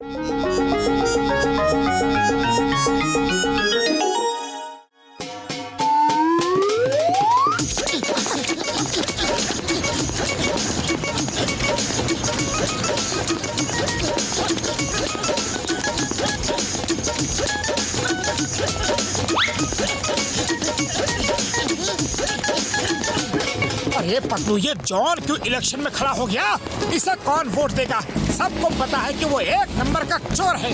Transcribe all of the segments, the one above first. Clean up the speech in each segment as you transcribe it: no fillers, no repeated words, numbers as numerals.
अरे पगलू, ये जॉन क्यों इलेक्शन में खड़ा हो गया? इसे कौन वोट देगा? सबको पता है कि वो एक नंबर का चोर है।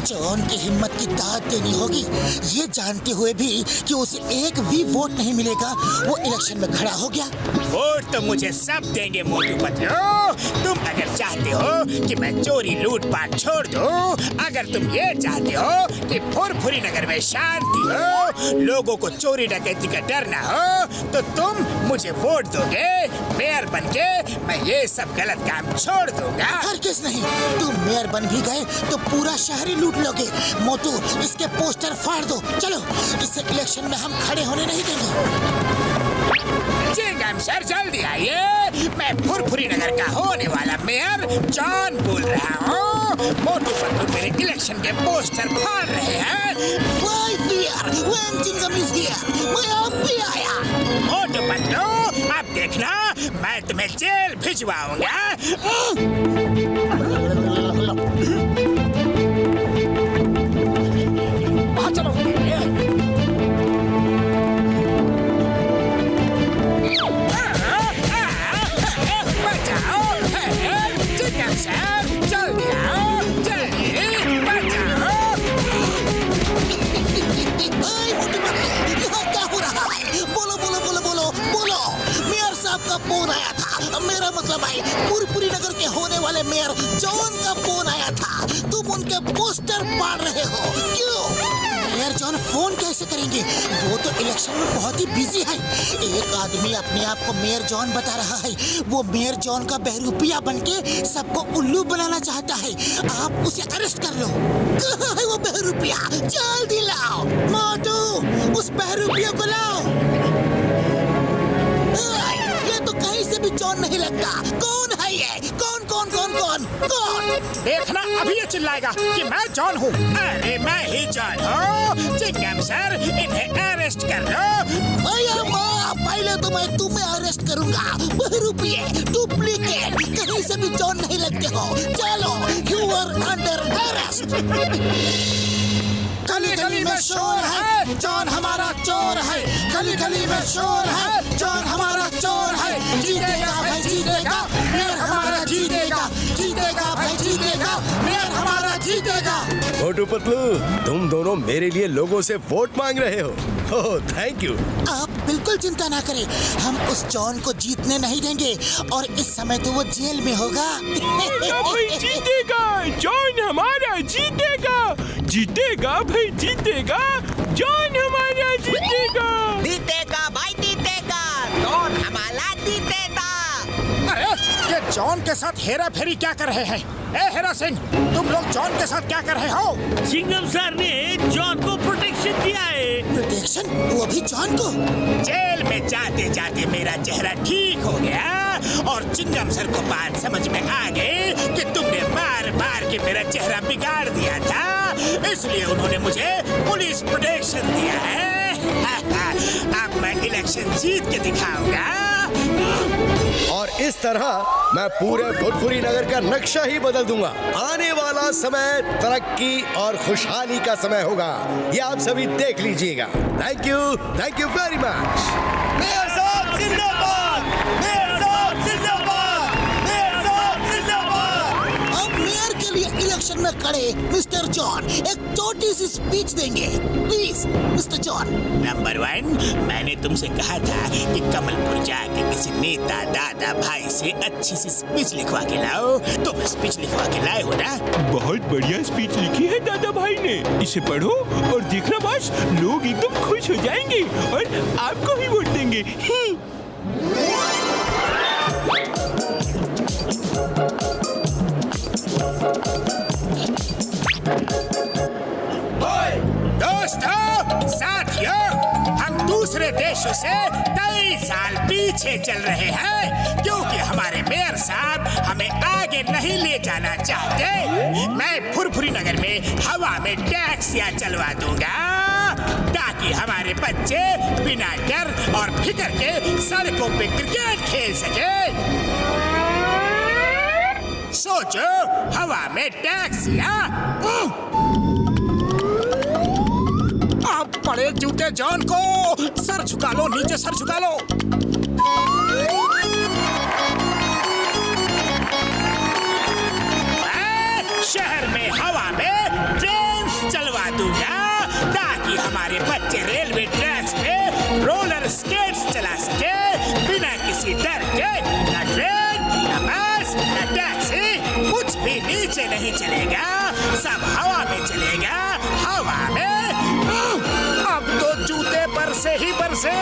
जॉन की हिम्मत की दाद देनी होगी। ये जानते हुए भी कि उसे एक भी वोट नहीं मिलेगा, वो इलेक्शन में खड़ा हो गया। वोट तो मुझे सब देंगे मोटू पतलू। तुम अगर चाहते हो कि मैं चोरी लूटपाट छोड़ दूं, अगर तुम ये चाहते हो कि फुरफुरी नगर में शांति हो, लोगों को चोरी डकैती का डर ना हो, तो तुम मुझे वोट दोगे। मेयर बनके मैं ये सब गलत काम छोड़ दूंगा। हरगिज़ नहीं। तुम मेयर बन भी गए तो पूरा शहर ही लूट लोगे। मोटू, इसके पोस्टर फाड़ दो। चलो, इसे इलेक्शन में हम खड़े होने नहीं देंगे। चिंगम सर, जल्दी आइए। मैं फुरफुरी नगर का होने वाला मेयर जॉन बोल रहा हूँ। मोटू पतलू मेरे इलेक्शन के पोस्टर फाड़ रहे हैं। Why fear when Chingam is here? मैं अब भी आया। मोटू पतलू, अब देखना मैं तुम्हें जेल भिजवाऊंगा। चलो। बचाओ, चिंगम सर, जल्दी आओ, जल्दी बचाओ। मोटू पतलू, यहाँ क्या हो रहा है? बोलो बोलो बोलो बोलो बोलो। मेयर साहब का फोन आया था। मेरा मतलब है फुरफुरी नगर के होने वाले मेयर जॉन का फोन आया था। तुम उनके पोस्टर फाड़ रहे हो, क्यों? मेयर जॉन फोन कैसे करेंगे? वो तो इलेक्शन में बहुत ही बिजी है। एक आदमी अपने आप को मेयर जॉन बता रहा है। वो मेयर जॉन का बहरूपिया बनके सबको उल्लू बनाना चाहता है। आप उसे अरेस्ट कर लो। कहाँ है वो बहरूपिया? जल्दी लाओ। मोटू, उस बहरूपिया को लाओ। ये तो कहीं से भी जॉन नहीं लगता। कौन है ये? कौन कौन कौन कौन कौन? देखना, अभी ये चिल्लाएगा कि मैं जॉन हूँ। अरे मैं ही जॉन हूँ। चिंगम सर, इन्हें अरेस्ट कर लो। अरे माँ, पहले तो मैं तुम्हें अरेस्ट करूंगा। बहरूपिये, डुप्लीकेट, कहीं से भी जॉन नहीं लगते हो। चलो, यू आर अंडर अरेस्ट। गली गली में शोर है, जॉन हमारा चोर है। गली गली में शोर है, जॉन हमारा चोर है। जीतेगा भाई जीतेगा, मेयर हमारा जीतेगा। जीतेगा भाई जीतेगा, मेयर हमारा जीतेगा। मोटू पतलू, तुम दोनों मेरे लिए लोगों से वोट मांग रहे हो। ओह, थैंक यू। आप बिल्कुल चिंता ना करें, हम उस जॉन को जीतने नहीं देंगे। और इस समय तो वो जेल में होगा। भाई जीतेगा, जॉन हमारा जीतेगा। जीतेगा भाई जीतेगा, जॉन हमारा जीतेगा। जीतेगा भाई जीतेगा, जॉन हमारा जीतेगा। अरे, ये जॉन के साथ हेरा फेरी क्या कर रहे हैं? ए हेरा सिंह, तुम लोग जॉन के साथ क्या कर रहे हो? चिंगम सर ने जॉन को प्रोटेक्शन दिया है। प्रोटेक्शन? वो भी जॉन को? जेल में जाते जाते मेरा चेहरा ठीक हो गया और चिंगम सर को बात समझ में आ गई कि तुमने बार बार के मेरा चेहरा बिगाड़ दिया था, इसलिए उन्होंने मुझे पुलिस प्रोटेक्शन दिया है। अब मैं इलेक्शन जीत के दिखाऊंगा। और इस तरह मैं पूरे फुरफुरी नगर का नक्शा ही बदल दूंगा। आने वाला समय तरक्की और खुशहाली का समय होगा, ये आप सभी देख लीजिएगा। Thank you very much. Mayor साहब जिंदाबाद, मेयर साहब जिंदाबाद, मेयर साहब जिंदाबाद। अब मेयर के लिए इलेक्शन में खड़े मिस्टर जॉन एक छोटी सी स्पीच देंगे। Please mister John. नंबर 1, मैंने तुमसे कहा था कि कमलपुर जाके किसी नेता दादा भाई से अच्छी सी स्पीच लिखवा के लाओ। तुम स्पीच लिखवा के लाए हो ना? बहुत बढ़िया स्पीच लिखी है दादा भाई ने। इसे पढ़ो और देखना बस, लोग एकदम खुश हो जाएंगे और आपको ही वोट देंगे। दोस्तों, साथियों, हम दूसरे देशों से कई साल पीछे चल रहे हैं क्योंकि हमारे मेयर साहब हमें मुझे नहीं ले जाना चाहते, मैं फुरफुरी नगर में हवा में टैक्सियां चलवा दूंगा ताकि हमारे बच्चे बिना डर और फिक्र के सड़कों पे क्रिकेट खेल सके। सोचो, हवा में टैक्सियां। आप बड़े जूते जॉन को सर झुका लो, नीचे सर झुका लो। मैं शहर में हवा में ट्रेन चलवा दूंगा ताकि हमारे बच्चे रेलवे ट्रैक्स पे रोलर स्केट्स चला सके बिना किसी डर के। न ट्रेन, न बस, न टैक्सी, कुछ भी नीचे नहीं चलेगा, सब हवा में चलेगा, हवा में। अब तो जूते बरसे ही बरसे।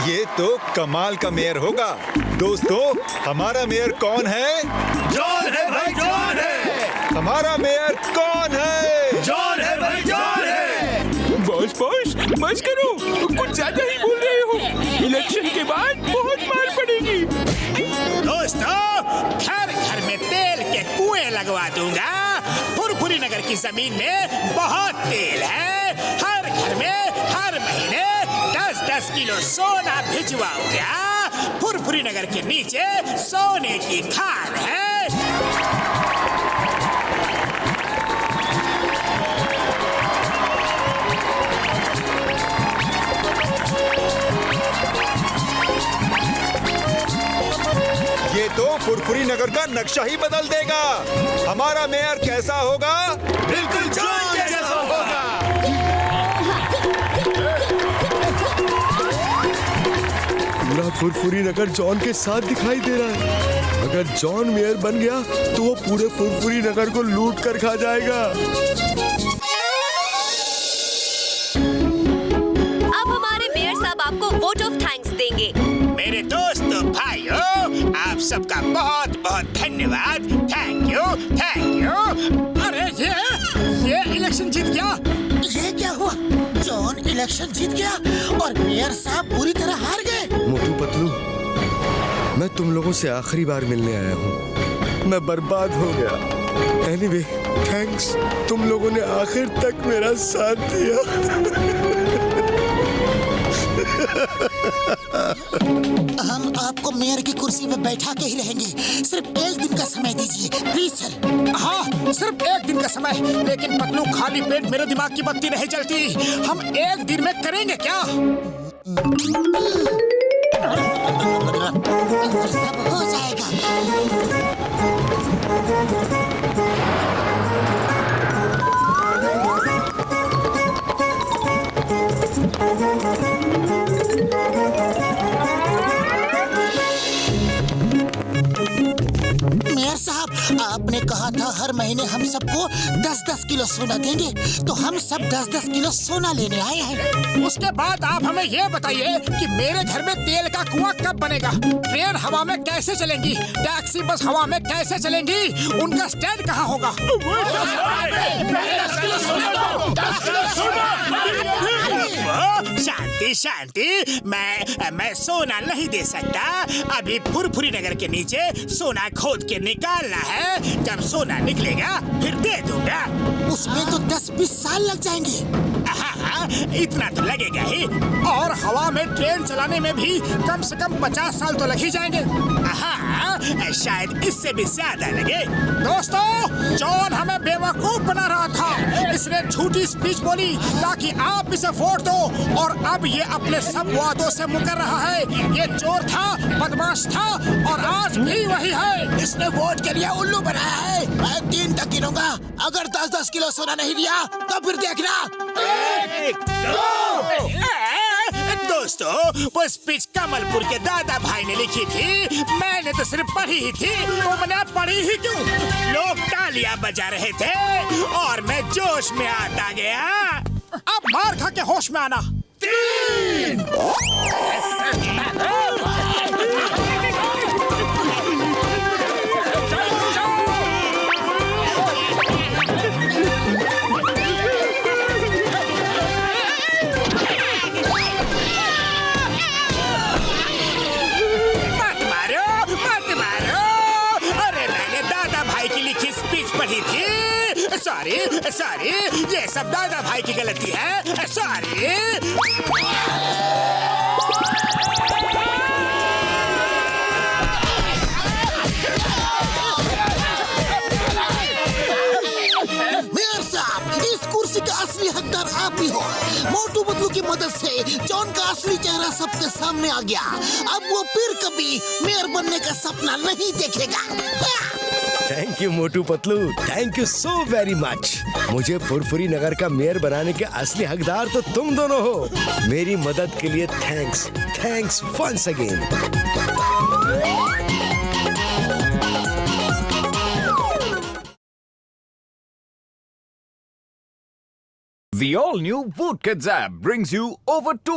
ये तो कमाल का मेयर होगा। दोस्तों, हमारा मेयर कौन है? जॉन है भाई, जॉन है। हमारा मेयर कौन है? जॉन है भाई, जॉन है। बॉस बस करो, कुछ ज्यादा ही बोल रहे हो। इलेक्शन के बाद बहुत मार पड़ेगी। दोस्तों, घर घर में तेल के कुएं लगवा दूंगा। फुरफुरी नगर की जमीन में बहुत तेल है। हर घर में हर महीने 10-10 किलो सोना भिजवाऊंगा। फुरफुरी नगर के नीचे सोने की खान है। ये तो फुरफुरी नगर का नक्शा ही बदल देगा। हमारा मेयर कैसा होगा? बिल्कुल जॉन जैसा होगा। पूरा फुरफुरी नगर जॉन के साथ दिखाई दे रहा है। अगर जॉन मेयर बन गया तो वो पूरे फुरफुरी नगर को लूट कर खा जाएगा। अब हमारे मेयर साहब आपको वोट ऑफ थैंक्स देंगे। मेरे दोस्तों, भाइयों, आप सबका बहुत बहुत धन्यवाद। Thank you, thank you. अरे ये इलेक्शन जीत गया। ये क्या हुआ? जॉन इलेक्शन जीत गया और मेयर साहब पूरी तरह हार गए। मोटू पतलू, मैं तुम लोगों से आखिरी बार मिलने आया हूँ। मैं बर्बाद हो गया। एनीवे, थैंक्स, तुम लोगों ने आखिर तक मेरा साथ दिया। हम आपको मेयर की कुर्सी में बैठा के ही रहेंगे। सिर्फ एक दिन का समय दीजिए, प्लीज सर। हाँ, सिर्फ एक दिन का समय। लेकिन पतलू, खाली पेट मेरे दिमाग की बत्ती नहीं जलती। हम एक दिन में करेंगे क्या? सब हो जाएगा। मेयर साहब, आपने कहा था हर महीने हम सबको 10-10 किलो सोना देंगे, तो हम सब 10-10 किलो सोना लेने आए हैं। उसके बाद आप हमें ये बताइए कि मेरे घर में तेल का कुआं कब बनेगा? ट्रेन हवा में कैसे चलेंगी? टैक्सी बस हवा में कैसे चलेंगी? उनका स्टैंड कहाँ होगा? शांति शांति, मैं सोना नहीं दे सकता। अभी फुरफुरी नगर के नीचे सोना खोद के निकालना है। जब सोना निकलेगा फिर दे दूंगा। उसमें तो 10-20 साल लग जाएंगे। हाँ, इतना तो लगेगा ही। और हवा में ट्रेन चलाने में भी कम से कम 50 साल तो लग ही जाएंगे। हाँ, शायद इससे भी ज्यादा लगे। दोस्तों, जॉन हमें बेवकूफ बना रहा था। इसने झूठी स्पीच बोली ताकि आप इसे वोट दो, और अब ये अपने सब वादों से मुकर रहा है। ये चोर था, बदमाश था, और आज भी वही है। इसने वोट के लिए उल्लू बनाया है। मैं 3 तक गिनूंगा। अगर 10-10 किलो सोना नहीं दिया तो फिर देखना। 1, 2। दोस्तों, वो स्पीच कमलपुर के दादा भाई ने लिखी थी। मैंने तो सिर्फ पढ़ी ही थी। तुमने पढ़ी ही क्यों? लोग तालियां बजा रहे थे और मैं जोश में आता गया। अब मार खा के होश में आना। 3। नहीं थी। सॉरी सॉरी, ये सब दादा भाई की गलती है। सॉरी। मेयर साहब, इस कुर्सी का असली हकदार आप ही हो। मोटू पतलू की मदद से जॉन का असली चेहरा सबके सामने आ गया। अब वो फिर कभी मेयर बनने का सपना नहीं देखेगा। Thank you Motu Patlu, thank you so very much. मुझे फुरफुरी नगर का मेयर बनाने के असली हकदार तो तुम दोनों हो। मेरी मदद के लिए thanks, thanks once again. The all-new Vote Kids app brings you over 200